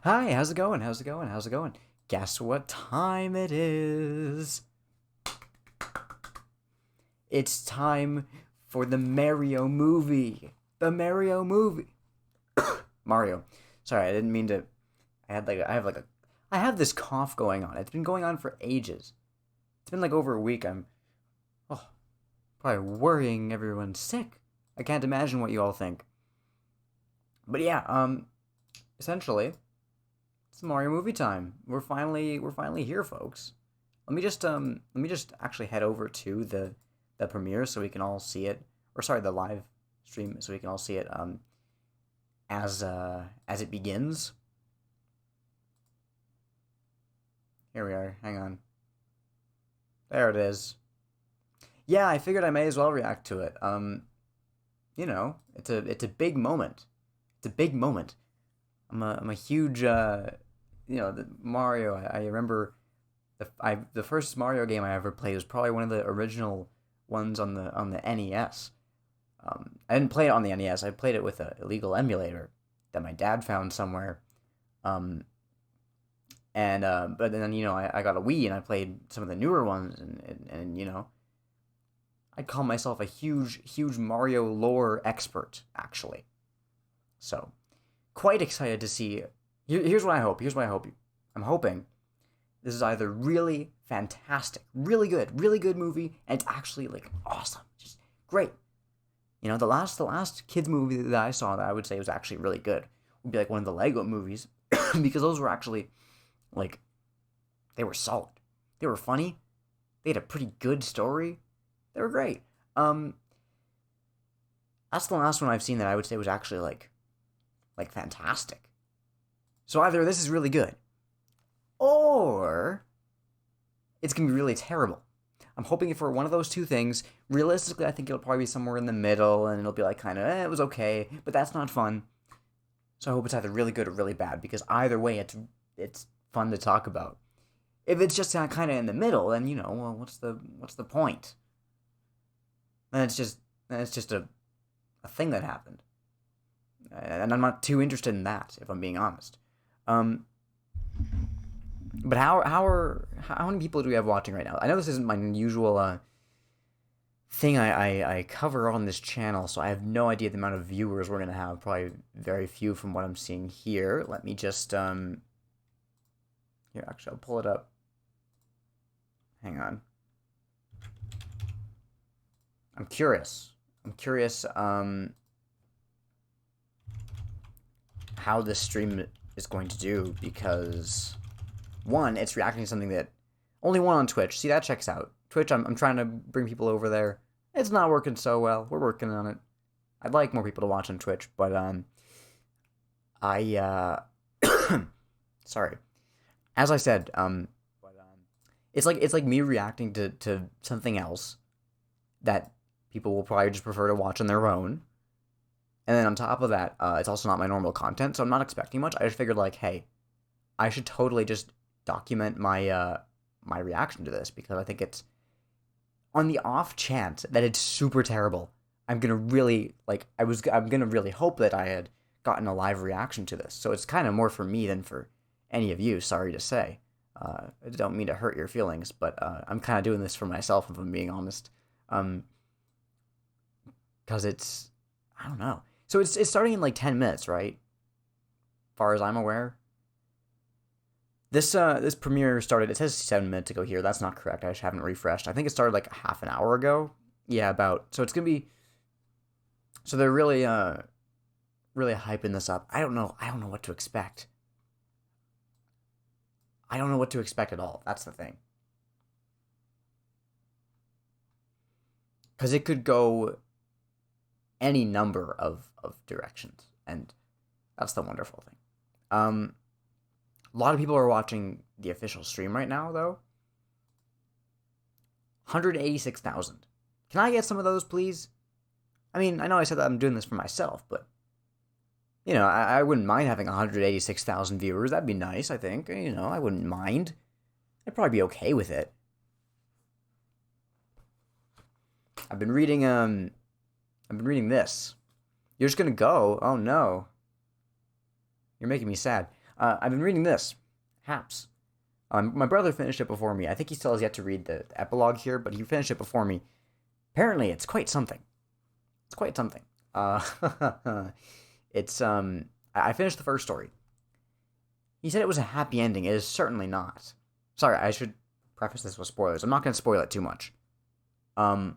Hi, how's it going? How's it going? How's it going? Guess what time it is? It's time for the Mario movie. The Mario movie. Mario. Sorry, I didn't mean to. I have this cough going on. It's been going on for ages. It's been like over a week. I'm, oh, probably worrying everyone sick. I can't imagine what you all think. But yeah, essentially, it's Mario movie time. We're finally here, folks. Let me just actually head over to the premiere so we can all see it, or sorry, the live stream so we can all see it as it begins. Here we are. Hang on. There it is. Yeah, I figured I may as well react to it. It's a big moment. It's a big moment. I'm a huge the Mario. I remember the first Mario game I ever played was probably one of the original ones on the NES. I didn't play it on the NES. I played it with an illegal emulator that my dad found somewhere. Um, but then I got a Wii and I played some of the newer ones and I'd call myself a huge Mario lore expert actually. So quite excited to see. Here's what I hope. Here's what I hope. I'm hoping this is either really fantastic, really good movie, and it's actually like awesome, just great. The last kids movie that I saw that I would say was actually really good would be like one of the Lego movies because those were actually like they were solid. They were funny. They had a pretty good story. They were great. That's the last one I've seen that I would say was actually like fantastic. So either this is really good or it's gonna be really terrible. I'm hoping for one of those two things. Realistically, I think it'll probably be somewhere in the middle, and it'll be like kind of, it was okay, but that's not fun. So I hope it's either really good or really bad, because either way, it's fun to talk about. If it's just kind of in the middle, then well, what's the point? Then it's just a thing that happened, and I'm not too interested in that, if I'm being honest. Um, but how many people do we have watching right now? I know this isn't my usual thing I cover on this channel, so I have no idea the amount of viewers we're gonna have. Probably very few from what I'm seeing here. Let me just here, actually I'll pull it up. Hang on. I'm curious. How this stream is going to do, because one, it's reacting to something that only one on Twitch. See, that checks out. Twitch, I'm trying to bring people over there. It's not working so well. We're working on it. I'd like more people to watch on Twitch, but I sorry. As I said, it's like me reacting to something else that people will probably just prefer to watch on their own. And then on top of that, it's also not my normal content, so I'm not expecting much. I just figured, like, hey, I should totally just document my reaction to this, because I think it's, on the off chance that it's super terrible, I'm gonna really I'm gonna really hope that I had gotten a live reaction to this. So it's kind of more for me than for any of you. Sorry to say. I don't mean to hurt your feelings, but I'm kind of doing this for myself, if I'm being honest. Because it's, I don't know. So it's starting in like 10 minutes, right? Far as I'm aware. This premiere started, it says 7 minutes ago here. That's not correct. I just haven't refreshed. I think it started like half an hour ago. Yeah, about. So it's gonna be. So they're really really hyping this up. I don't know what to expect. I don't know what to expect at all. That's the thing. Because it could go any number of directions, and that's the wonderful thing. A lot of people are watching the official stream right now, though. 186,000. Can I get some of those, please? I mean, I know I said that I'm doing this for myself, but, you know, I wouldn't mind having 186,000 viewers. That'd be nice, I think. You know, I wouldn't mind. I'd probably be okay with it. I've been reading this. You're just gonna go? Oh no. You're making me sad. I've been reading this. Haps. My brother finished it before me. I think he still has yet to read the epilogue here, but he finished it before me. Apparently, it's quite something. It's quite something. It's, I finished the first story. He said it was a happy ending. It is certainly not. Sorry, I should preface this with spoilers. I'm not going to spoil it too much. But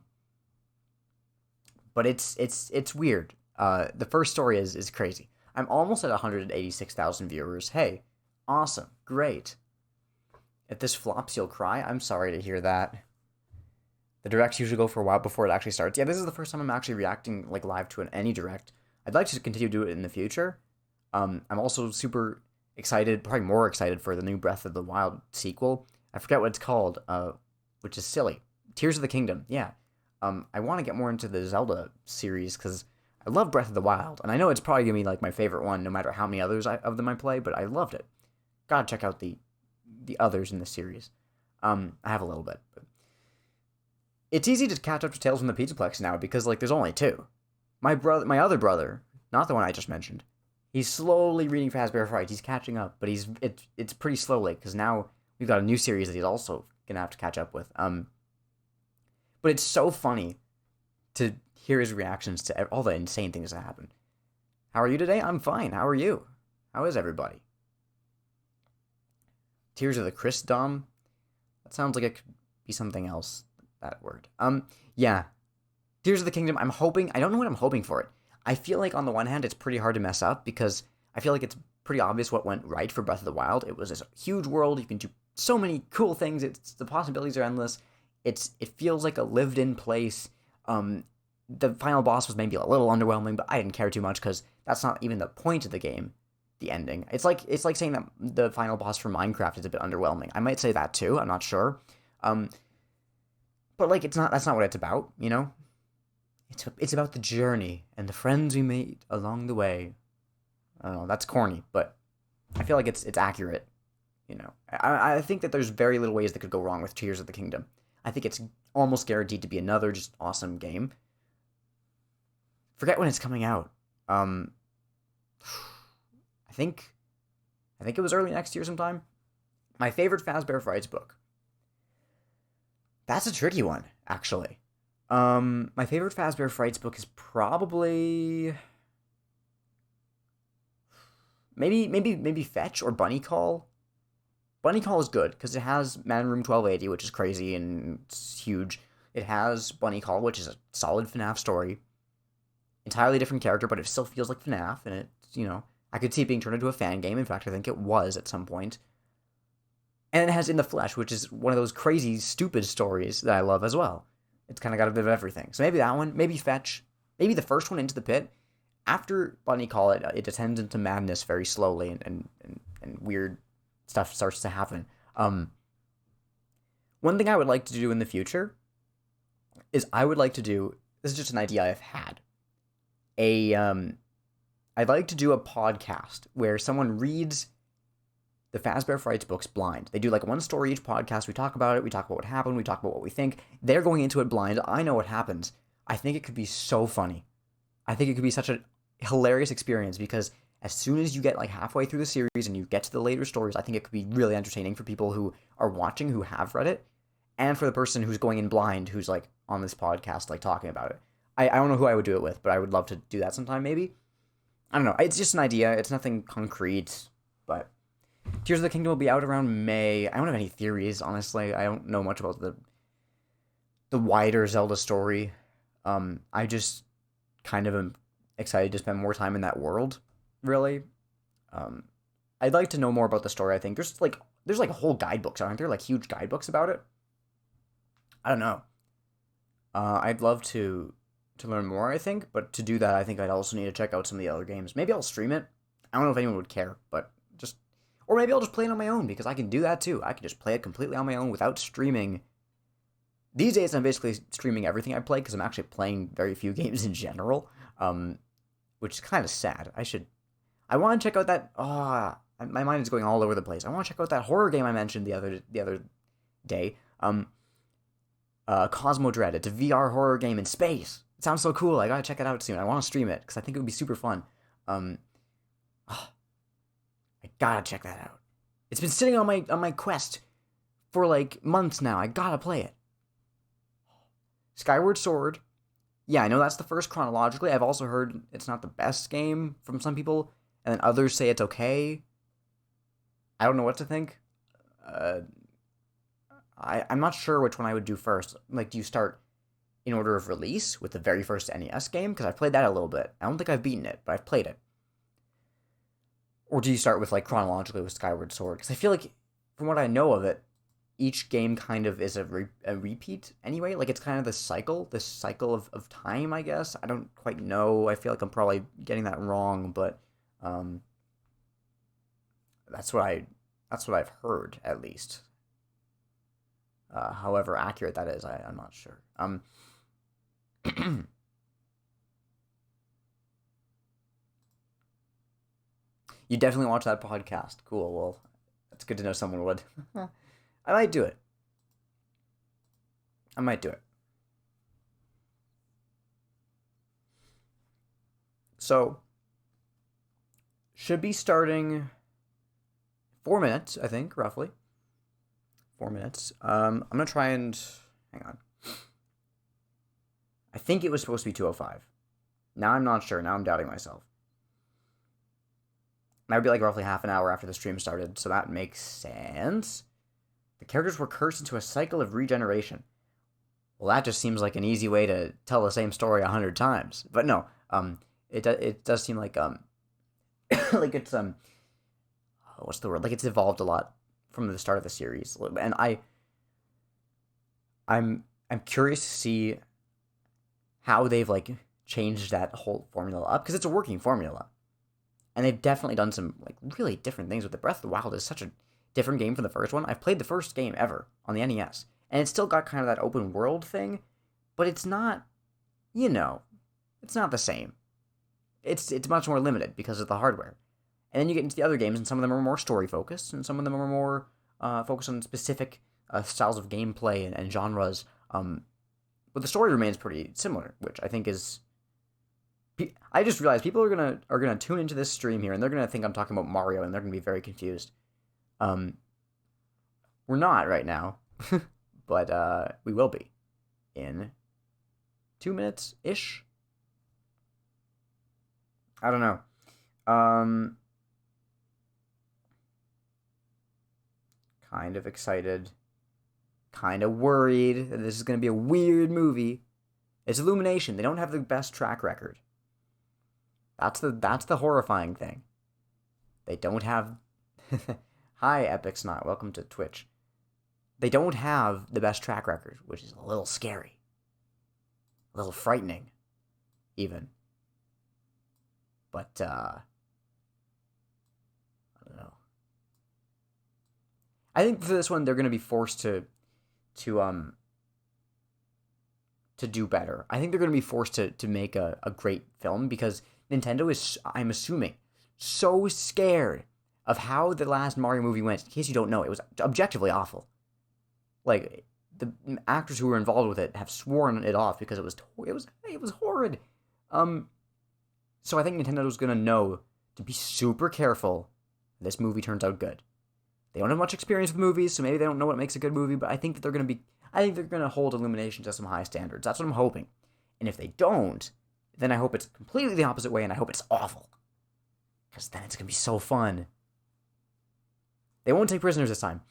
it's weird. The first story is crazy. I'm almost at 186,000 viewers. Hey, awesome, great. If this flops, you'll cry. I'm sorry to hear that. The directs usually go for a while before it actually starts. Yeah, this is the first time I'm actually reacting like live to any direct. I'd like to continue to do it in the future. I'm also super excited, probably more excited for the new Breath of the Wild sequel. I forget what it's called, which is silly. Tears of the Kingdom, yeah. I want to get more into the Zelda series because I love Breath of the Wild, and I know it's probably gonna be like my favorite one, no matter how many others of them I play. But I loved it. Gotta check out the others in the series. I have a little bit, but it's easy to catch up to Tales from the Pizzaplex now because like there's only two. My other brother, not the one I just mentioned, he's slowly reading Fazbear Frights. He's catching up, but it's pretty slowly because now we've got a new series that he's also gonna have to catch up with. But it's so funny to hear his reactions to all the insane things that happen. How are you today? I'm fine. How are you? How is everybody? Tears of the Christdom? That sounds like it could be something else, that word. Yeah. Tears of the Kingdom, I don't know what I'm hoping for it. I feel like on the one hand, it's pretty hard to mess up because I feel like it's pretty obvious what went right for Breath of the Wild. It was this huge world. You can do so many cool things. The possibilities are endless. It feels like a lived-in place. The final boss was maybe a little underwhelming, but I didn't care too much because that's not even the point of the game, the ending. It's like saying that the final boss for Minecraft is a bit underwhelming. I might say that too. I'm not sure. But like that's not what it's about, you know? It's about the journey and the friends we made along the way. I don't know, that's corny, but I feel like it's accurate, you know? I think that there's very little ways that could go wrong with Tears of the Kingdom. I think it's almost guaranteed to be another just awesome game. Forget when it's coming out. I think it was early next year sometime. My favorite Fazbear Frights book. That's a tricky one, actually. My favorite Fazbear Frights book is probably maybe Fetch or Bunny Call. Bunny Call is good because it has Man Room 1280, which is crazy and it's huge. It has Bunny Call, which is a solid FNAF story. Entirely different character, but it still feels like FNAF, and it's, you know, I could see it being turned into a fan game. In fact, I think it was at some point. And it has In the Flesh, which is one of those crazy, stupid stories that I love as well. It's kind of got a bit of everything. So maybe that one, maybe Fetch, maybe the first one, Into the Pit. After Bunny Call, it descends into madness very slowly, and weird stuff starts to happen. One thing I would like to do in the future is this is just an idea I've had. I'd like to do a podcast where someone reads the Fazbear Frights books blind. They do like one story each podcast. We talk about it. We talk about what happened. We talk about what we think. They're going into it blind. I know what happens. I think it could be so funny. I think it could be such a hilarious experience because as soon as you get like halfway through the series and you get to the later stories, I think it could be really entertaining for people who are watching who have read it, and for the person who's going in blind who's like on this podcast like talking about it. I don't know who I would do it with, but I would love to do that sometime maybe. I don't know. It's just an idea. It's nothing concrete, but Tears of the Kingdom will be out around May. I don't have any theories, honestly. I don't know much about the wider Zelda story. I just kind of am excited to spend more time in that world, really. I'd like to know more about the story, I think. There's like whole guidebooks, aren't there? Like huge guidebooks about it? I don't know. I'd love to learn more, I think, but to do that, I think I'd also need to check out some of the other games. Maybe I'll stream it. I don't know if anyone would care, but or maybe I'll just play it on my own, because I can do that too. I can just play it completely on my own without streaming. These days, I'm basically streaming everything I play, because I'm actually playing very few games in general, which is kind of sad. I want to check out that, my mind is going all over the place. I want to check out that horror game I mentioned the other day, Cosmo Dread. It's a VR horror game in space. It sounds so cool. I gotta check it out soon. I want to stream it, because I think it would be super fun. I gotta check that out. It's been sitting on my quest for like months now. I gotta play it. Skyward Sword. Yeah, I know that's the first chronologically. I've also heard it's not the best game from some people, and then others say it's okay. I don't know what to think. I'm not sure which one I would do first. Like, do you start in order of release with the very first NES game? Because I've played that a little bit. I don't think I've beaten it, but I've played it. Or do you start with, like, chronologically with Skyward Sword? Because I feel like, from what I know of it, each game kind of is a repeat anyway. Like, it's kind of this cycle of time, I guess. I don't quite know. I feel like I'm probably getting that wrong, but that's what I've heard, at least. However accurate that is, I'm not sure. You definitely watch that podcast. Cool. Well, it's good to know someone would. I might do it. So, should be starting 4 minutes, I think, roughly. 4 minutes. I'm gonna try and hang on. I think it was supposed to be 2:05. Now I'm not sure. Now I'm doubting myself. That would be like roughly half an hour after the stream started, so that makes sense. The characters were cursed into a cycle of regeneration. Well, that just seems like an easy way to tell the same story 100 times. But no, it does seem like like it's what's the word? Like it's evolved a lot from the start of the series, and I'm curious to see how they've like changed that whole formula up, because it's a working formula. And they've definitely done some like really different things with it. Breath of the Wild is such a different game from the first one. I've played the first game ever on the NES, and it's still got kind of that open world thing, but it's not, it's not the same. It's much more limited because of the hardware. And then you get into the other games, and some of them are more story focused, and some of them are more focused on specific styles of gameplay and genres. But the story remains pretty similar, which I think is. I just realized people are gonna tune into this stream here, and they're gonna think I'm talking about Mario, and they're gonna be very confused. We're not right now, but we will be in 2 minutes ish. I don't know. Kind of excited, kind of worried that this is gonna be a weird movie. It's Illumination. They don't have the best track record. That's the horrifying thing. They don't have. Hi, Epic Snot. Welcome to Twitch. They don't have the best track record, which is a little scary, a little frightening, even. But I don't know. I think for this one, they're going to be forced to do better. I think they're going to be forced to make a great film, because Nintendo is, I'm assuming, so scared of how the last Mario movie went. In case you don't know, it was objectively awful. Like, the actors who were involved with it have sworn it off because it was horrid. So I think Nintendo's gonna know to be super careful. This movie turns out good. They don't have much experience with movies, so maybe they don't know what makes a good movie. But I think they're gonna hold Illumination to some high standards. That's what I'm hoping. And if they don't, then I hope it's completely the opposite way, and I hope it's awful. Because then it's gonna be so fun. They won't take prisoners this time.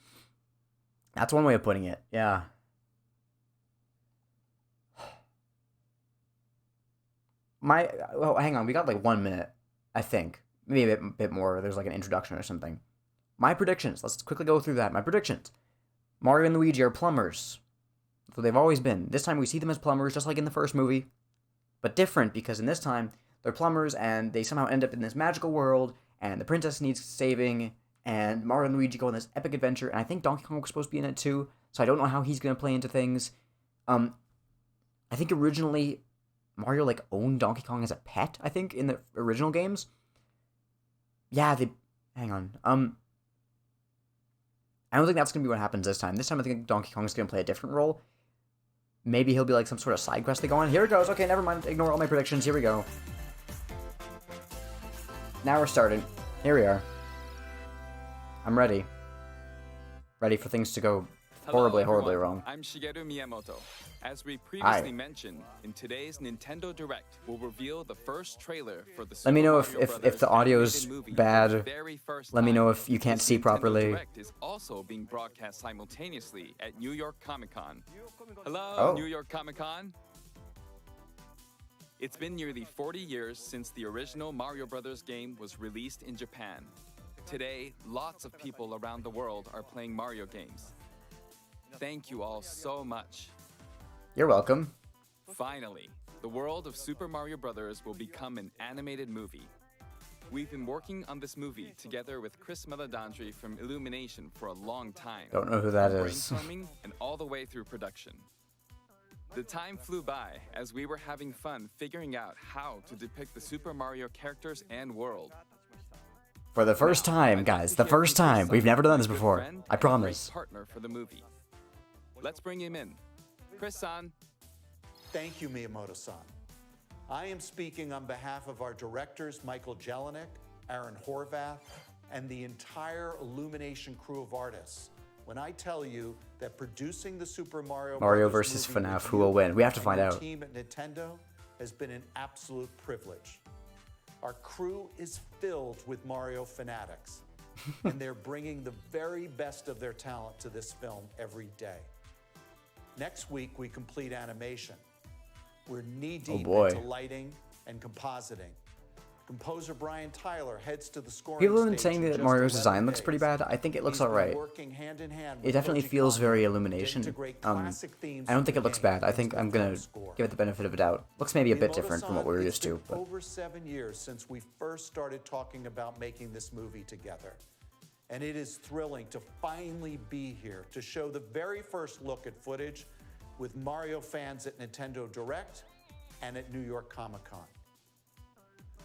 That's one way of putting it. Yeah. Well, hang on. We got like 1 minute, I think. Maybe a bit more. There's like an introduction or something. My predictions. Let's quickly go through that. My predictions. Mario and Luigi are plumbers. So they've always been. This time we see them as plumbers, just like in the first movie. But different, because in this time, they're plumbers, and they somehow end up in this magical world, and the princess needs saving, and Mario and Luigi go on this epic adventure, and I think Donkey Kong was supposed to be in it too, so I don't know how he's going to play into things. I think originally, Mario, like, owned Donkey Kong as a pet, I think, in the original games. Yeah, hang on. I don't think that's going to be what happens this time. This time I think Donkey Kong is going to play a different role. Maybe he'll be like some sort of side quest they go on. Here it goes. Okay, never mind. Ignore all my predictions. Here we go. Now we're starting. Here we are. I'm ready. Ready for things to go horribly, horribly wrong. I'm Shigeru Miyamoto. As we previously mentioned, in today's Nintendo Direct, we'll reveal the first trailer for the Let me know if the audio's bad. Let me know if you can't see properly. Direct is also being broadcast simultaneously at New York Comic Con. Hello, New York Comic Con. It's been nearly 40 years since the original Mario Bros. Game was released in Japan. Today, lots of people around the world are playing Mario games. Thank you all so much. You're welcome. Finally, the world of Super Mario Bros. Will become an animated movie. We've been working on this movie together with Chris Meledandri from Illumination for a long time. Don't know who that is. Brainstorming and all the way through production. The time flew by as we were having fun figuring out how to depict the Super Mario characters and world. For the first time, guys, the first time. We've never done this before. I promise. Partner for the movie. Let's bring him in. Chris-san. Thank you, Miyamoto-san. I am speaking on behalf of our directors, Michael Jelinek, Aaron Horvath, and the entire Illumination crew of artists. When I tell you that producing the Super Mario versus FNAF, who will win? We have to find out. Team at Nintendo has been an absolute privilege. Our crew is filled with Mario fanatics, and they're bringing the very best of their talent to this film every day. Next week, we complete animation. We're knee-deep into lighting and compositing. Composer Brian Tyler heads to the scoring People have been stage saying in that just Mario's 11 design looks days. pretty bad. I think it looks He's been alright. working hand in hand It with definitely Koji feels Kondo very to Illumination. integrate classic themes I don't from think the it looks game bad. I think into I'm the gonna film score. give it the benefit of a doubt. Looks maybe a bit different from what we were Miyamoto-san, used to. It's been But over 7 years since we first started talking about making this movie together. And it is thrilling to finally be here to show the very first look at footage with Mario fans at Nintendo Direct and at New York Comic Con.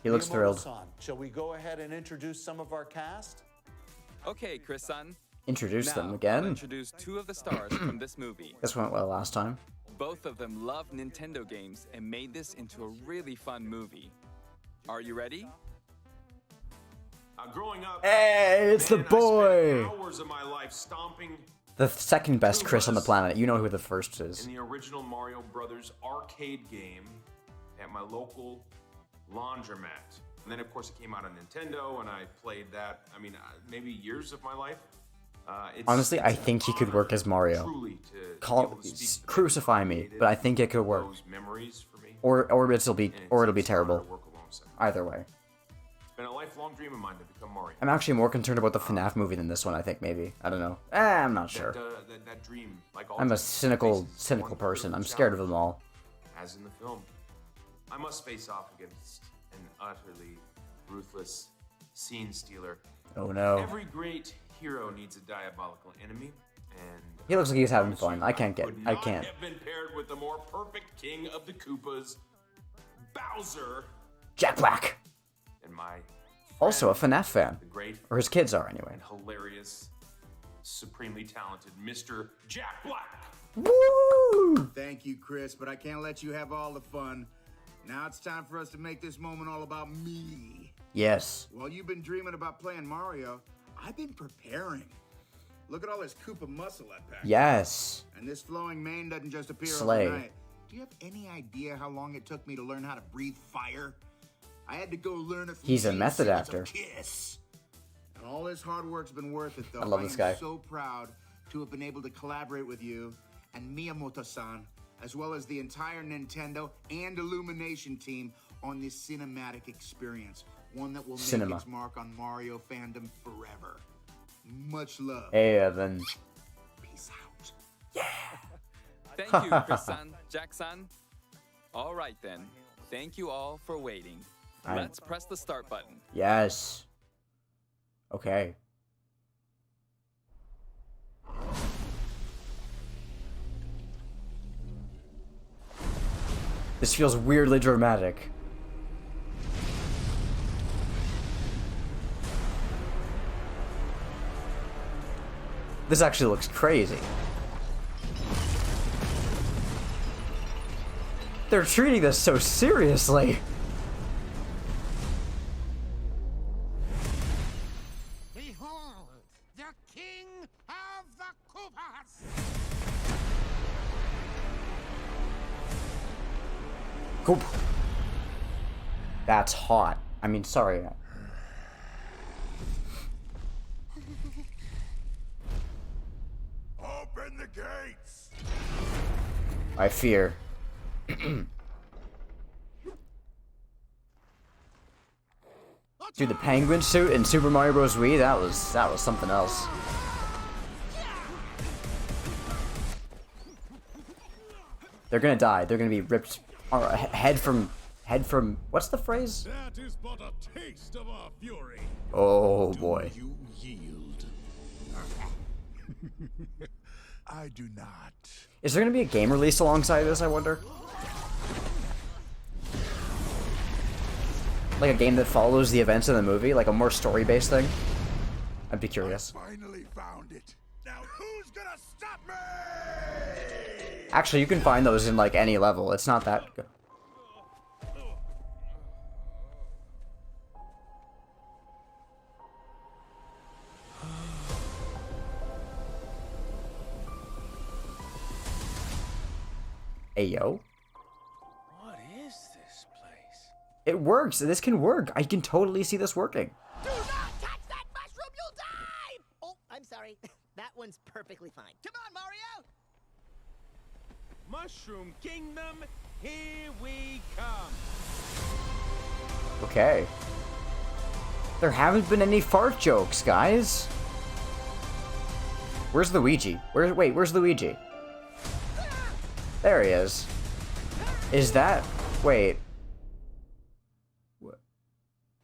he looks thrilled. Miyamoto-san, shall we go ahead and introduce some of our cast? Okay, Chris-san. Introduce Now, them I'll again. introduce two of the stars from this movie. This went well last time. Both of them love Nintendo games and made this into a really fun movie. Are you ready? Growing up, Hey, it's the man, I boy! spent hours of my life stomping The second best Chris on the planet. You know who the first is. in the original Mario Brothers arcade game at my local laundromat. And then, of course, it came out on Nintendo, and I played that, maybe years of my life. Honestly, I think he could work as Mario. Truly to be able to speak to Crucify that me, created but I think it could work. those memories for me. Or it'll be And or it'll be it's an honor terrible. to work alongside. Either way. It's been a lifelong dream of mine to become Mario. I'm actually more concerned about the FNAF movie than this one, I think, maybe. I don't know. I'm not sure. That dream, like all I'm a dreams, cynical faces one person. critical I'm scared of challenge, them all. As in the film, I must face off against an utterly ruthless scene stealer. Oh no. Every great hero needs a diabolical enemy, and He looks like he's having fun. I could I not can't. have been paired with the more perfect king of the Koopas, Bowser, Jack Black! and my also a FNAF fan. The great Or his kids are, anyway. and hilarious, supremely talented Mr. Jack Black. Woo! Thank you, Chris, but I can't let you have all the fun. Now it's time for us to make this moment all about me. Yes. While you've been dreaming about playing Mario, I've been preparing. Look at all this Koopa muscle I packed. Yes. And this flowing mane doesn't just appear Slay. overnight. Do you have any idea how long it took me to learn how to breathe fire? I had to go learn a few He's a key method secrets of actor. Kiss. And all this hard work's been worth it, though. I love this guy. am so proud to have been able to collaborate with you and Miyamoto-san, as well as the entire Nintendo and Illumination team on this cinematic experience. One that will Cinema. make its mark on Mario fandom forever. Much love. Hey, Evan. Peace out. Thank you, Chris-san, Jack-san. All right then. Thank you all for waiting. Alright. Let's press the start button. Yes. Okay. This feels weirdly dramatic. This actually looks crazy. They're treating this so seriously. Behold, the king of the Koopas! Cool. That's hot. I mean, sorry. Open the gates! I fear. Dude, the penguin suit in Super Mario Bros. Wii, that was something else. They're gonna die. They're gonna be ripped head from what's the phrase? That is but a taste of our fury. Oh boy. You yield. I do not. Is there gonna be a game release alongside this, I wonder? Like a game that follows the events of the movie, like a more story-based thing? I'd be curious. Finally found it. Now who's gonna stop me? Actually, you can find those in like any level. It's not that good. Ayo. What is this place? It works. This can work. I can totally see this working. Do not touch that mushroom, you'll die! Oh, I'm sorry. That one's perfectly fine. Come on, Mario! Mushroom Kingdom, here we come. Okay. There haven't been any fart jokes, guys. Where's Luigi? Where's Luigi? There he is. Is that... Wait.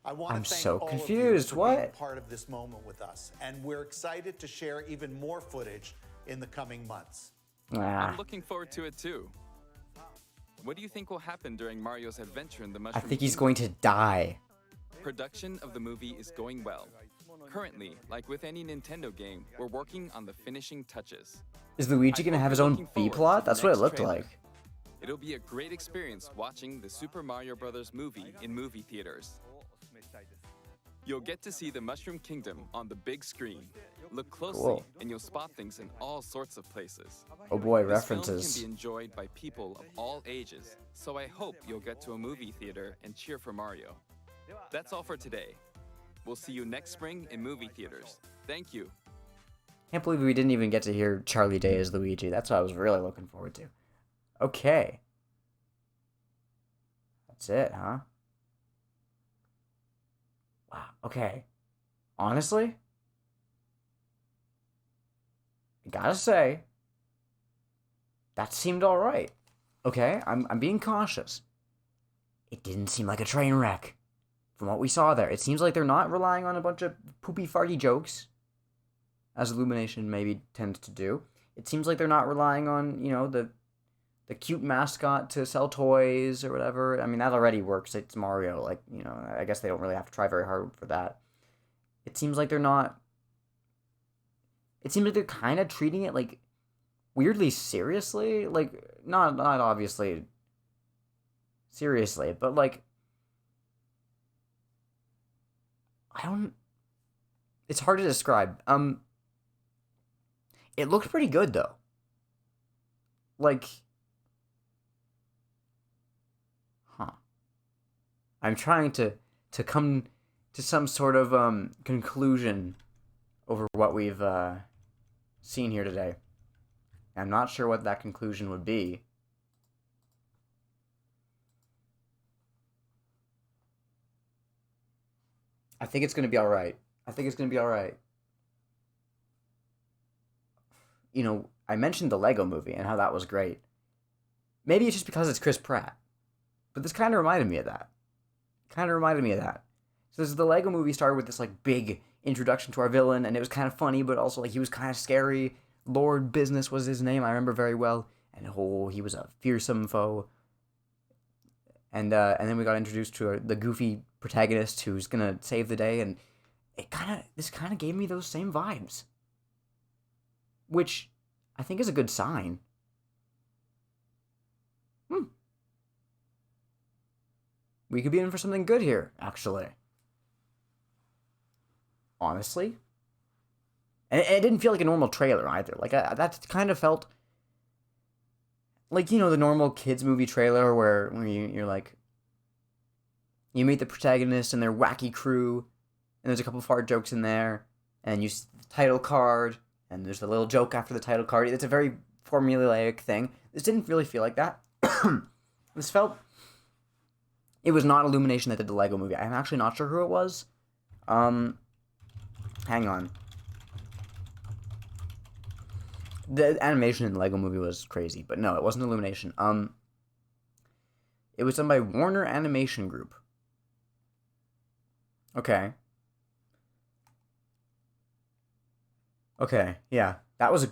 I want I'm to thank so all confused. Of you for being What? part of this moment with us, and we're excited to share even more footage in the coming months. Ah, I'm looking forward to it too. What do you think will happen during Mario's adventure in the I Mushroom think he's Kingdom? going to die. Production of the movie is going well. Currently, like with any Nintendo game, we're working on the finishing touches. Is Luigi I gonna hope have his you're own looking forward B-plot? to the That's what it next looked trailer. like. It'll be a great experience watching the Super Mario Bros. Movie in movie theaters. You'll get to see the Mushroom Kingdom on the big screen. Look closely, Cool. and you'll spot things in all sorts of places. Oh boy, This film references. can be enjoyed by people of all ages, so I hope you'll get to a movie theater and cheer for Mario. That's all for today. We'll see you next spring in movie theaters. Thank you. Can't believe we didn't even get to hear Charlie Day as Luigi. That's what I was really looking forward to. Okay. That's it, huh? Wow, okay. Honestly, I gotta say, that seemed alright. Okay, I'm being cautious. It didn't seem like a train wreck. From what we saw there, it seems like they're not relying on a bunch of poopy farty jokes, as Illumination maybe tends to do. It seems like they're not relying on, you know, the the cute mascot to sell toys or whatever. I mean, that already works. It's Mario. Like, you know, I guess they don't really have to try very hard for that. It seems like they're not... It seems like they're kind of treating it, like, weirdly seriously. Like, not obviously seriously, but, like... I don't... It's hard to describe. It looked pretty good, though. Like... Huh. I'm trying to come to some sort of conclusion over what we've seen here today. I'm not sure what that conclusion would be. I think it's going to be alright. You know, I mentioned the Lego movie and how that was great. Maybe it's just because it's Chris Pratt. But this kind of reminded me of that. So the Lego movie started with this, like, big introduction to our villain, and it was kind of funny, but also, like, he was kind of scary. Lord Business was his name, I remember very well. And, he was a fearsome foe. And then we got introduced to the goofy protagonist who's gonna save the day, and this kind of gave me those same vibes. Which I think is a good sign. We could be in for something good here, actually. Honestly. And it didn't feel like a normal trailer either. Like, that kind of felt like, you know, the normal kids movie trailer where you're like, you meet the protagonist and their wacky crew, and there's a couple fart jokes in there, and you see the title card, and there's a little joke after the title card. It's a very formulaic thing. This didn't really feel like that. This felt... It was not Illumination that did the Lego movie. I'm actually not sure who it was. Hang on. The animation in the Lego movie was crazy, but no, it wasn't Illumination. It was done by Warner Animation Group. Okay, yeah. That was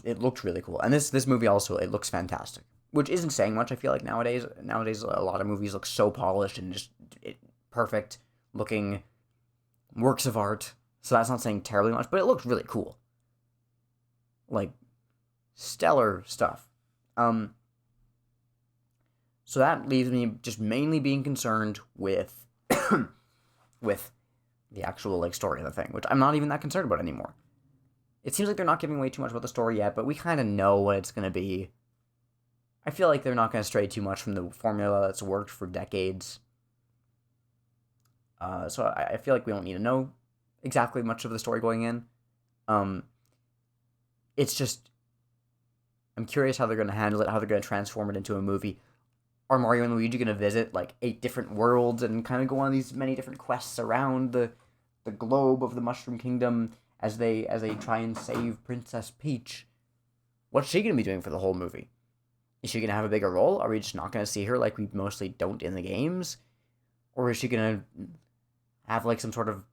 it looked really cool. And this movie also, it looks fantastic. Which isn't saying much, I feel like, nowadays. Nowadays, a lot of movies look so polished and just perfect looking works of art. So that's not saying terribly much, but it looked really cool. Like, stellar stuff. So that leaves me just mainly being concerned with with the actual, like, story of the thing, which I'm not even that concerned about anymore. It seems like they're not giving away too much about the story yet, but we kind of know what it's going to be. I feel like they're not going to stray too much from the formula that's worked for decades. So I feel like we don't need to know exactly much of the story going in. It's just... I'm curious how they're going to handle it, how they're going to transform it into a movie. Are Mario and Luigi going to visit, like, 8 different worlds and kind of go on these many different quests around the globe of the Mushroom Kingdom as they try and save Princess Peach? What's she going to be doing for the whole movie? Is she going to have a bigger role? Are we just not going to see her like we mostly don't in the games? Or is she going to have, like, some sort of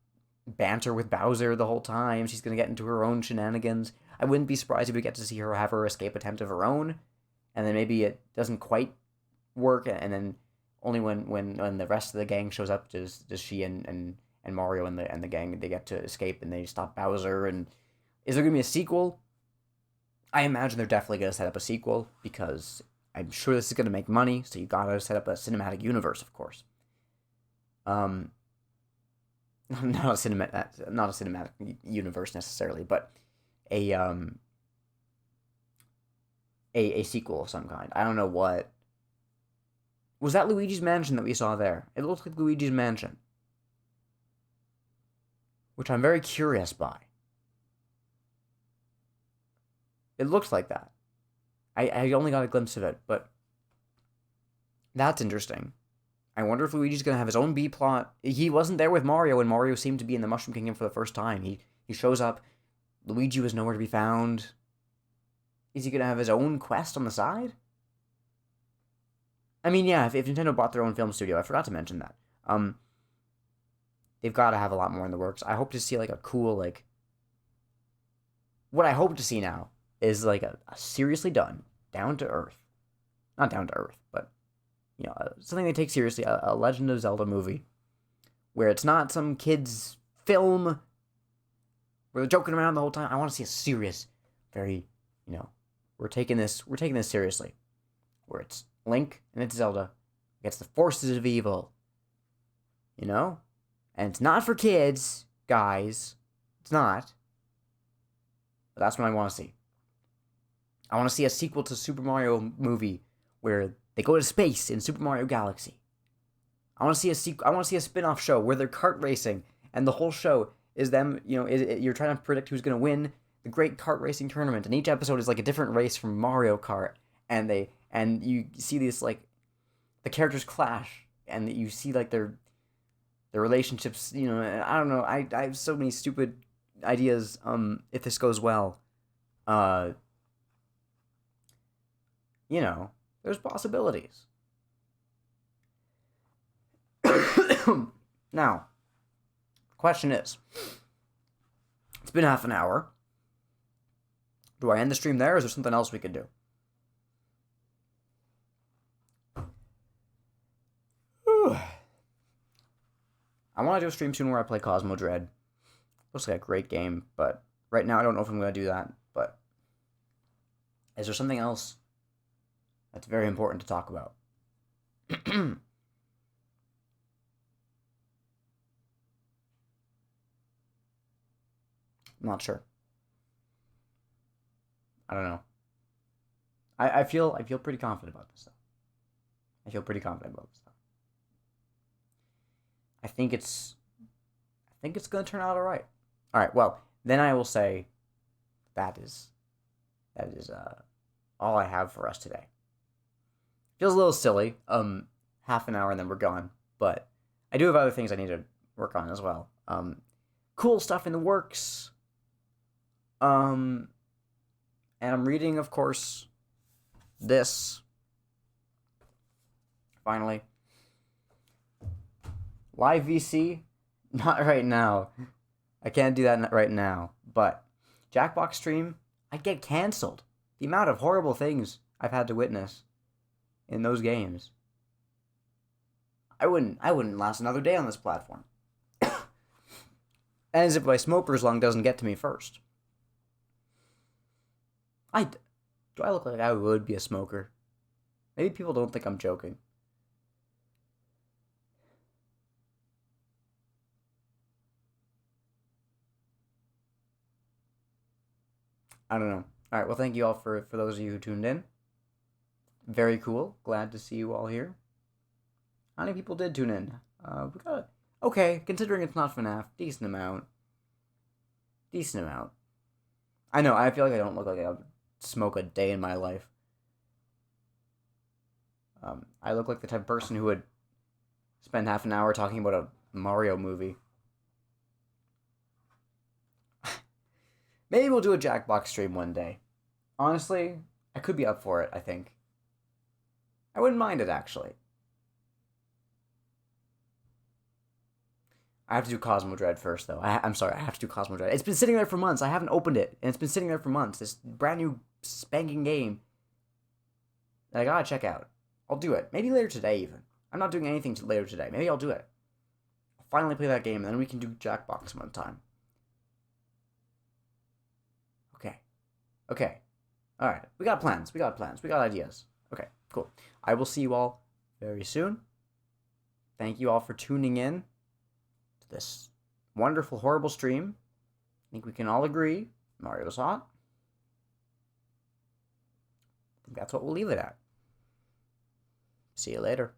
banter with Bowser the whole time? She's going to get into her own shenanigans. I wouldn't be surprised if we get to see her have her escape attempt of her own, and then maybe it doesn't quite work, and then only when the rest of the gang shows up does she and Mario and the gang, they get to escape and they stop Bowser. And is there going to be a sequel? I imagine they're definitely going to set up a sequel, because I'm sure this is going to make money, so you gotta set up a cinematic universe, of course. Not a cinematic universe necessarily, but a sequel of some kind. I don't know what. Was that Luigi's Mansion that we saw there? It looks like Luigi's Mansion, which I'm very curious by. It looks like that. I only got a glimpse of it, but that's interesting. I wonder if Luigi's going to have his own B-plot. He wasn't there with Mario, and Mario seemed to be in the Mushroom Kingdom for the first time. He shows up. Luigi was nowhere to be found. Is he going to have his own quest on the side? I mean, yeah, if Nintendo bought their own film studio, I forgot to mention that. They've got to have a lot more in the works. I hope to see, like, a cool, like... What I hope to see now is, like, a seriously done, down-to-earth not down to earth, but, something they take seriously, a Legend of Zelda movie, where it's not some kid's film where they're joking around the whole time. I want to see a serious, very, we're taking this seriously, where it's Link and it's Zelda against the forces of evil, and it's not for kids, guys, it's not, but that's what I want to see. I want to see a sequel to Super Mario movie where they go to space in Super Mario Galaxy. I want to see a spin-off show where they're kart racing, and the whole show is them, you're trying to predict who's going to win the great kart racing tournament, and each episode is like a different race from Mario Kart, and you see these, like, the characters clash, and you see, like, their relationships, I don't know, I have so many stupid ideas, if this goes well. There's possibilities. Now, the question is, it's been half an hour. Do I end the stream there, or is there something else we could do? I want to do a stream soon where I play Cosmo Dread. Looks like a great game, but right now I don't know if I'm going to do that. But is there something else that's very important to talk about? I'm not sure. I don't know. I feel pretty confident about this stuff. I think it's gonna turn out alright. Alright, well, then I will say that is all I have for us today. Feels a little silly. Half an hour and then we're gone. But I do have other things I need to work on as well. Cool stuff in the works. And I'm reading, of course, this. Finally. Live VC? Not right now. I can't do that right now. But Jackbox stream, I'd get canceled. The amount of horrible things I've had to witness in those games. I wouldn't last another day on this platform. As if my smoker's lung doesn't get to me first. Do I look like I would be a smoker? Maybe people don't think I'm joking. I don't know. Alright, well, thank you all for those of you who tuned in. Very cool. Glad to see you all here. How many people did tune in? We got okay, considering it's not FNAF, decent amount. I know, I feel like I don't look like I smoke a day in my life. I look like the type of person who would spend half an hour talking about a Mario movie. Maybe we'll do a Jackbox stream one day. Honestly, I could be up for it, I think. I wouldn't mind it, actually. I have to do Cosmo Dread first, though. I'm sorry, I have to do Cosmo Dread. It's been sitting there for months. I haven't opened it, and it's been sitting there for months. This brand new spanking game that I gotta check out. I'll do it. Maybe later today, even. I'm not doing anything later today. Maybe I'll do it. I'll finally play that game, and then we can do Jackbox one time. Okay. Alright. We got plans. We got ideas. Okay, cool. I will see you all very soon. Thank you all for tuning in to this wonderful, horrible stream. I think we can all agree Mario's hot. I think that's what we'll leave it at. See you later.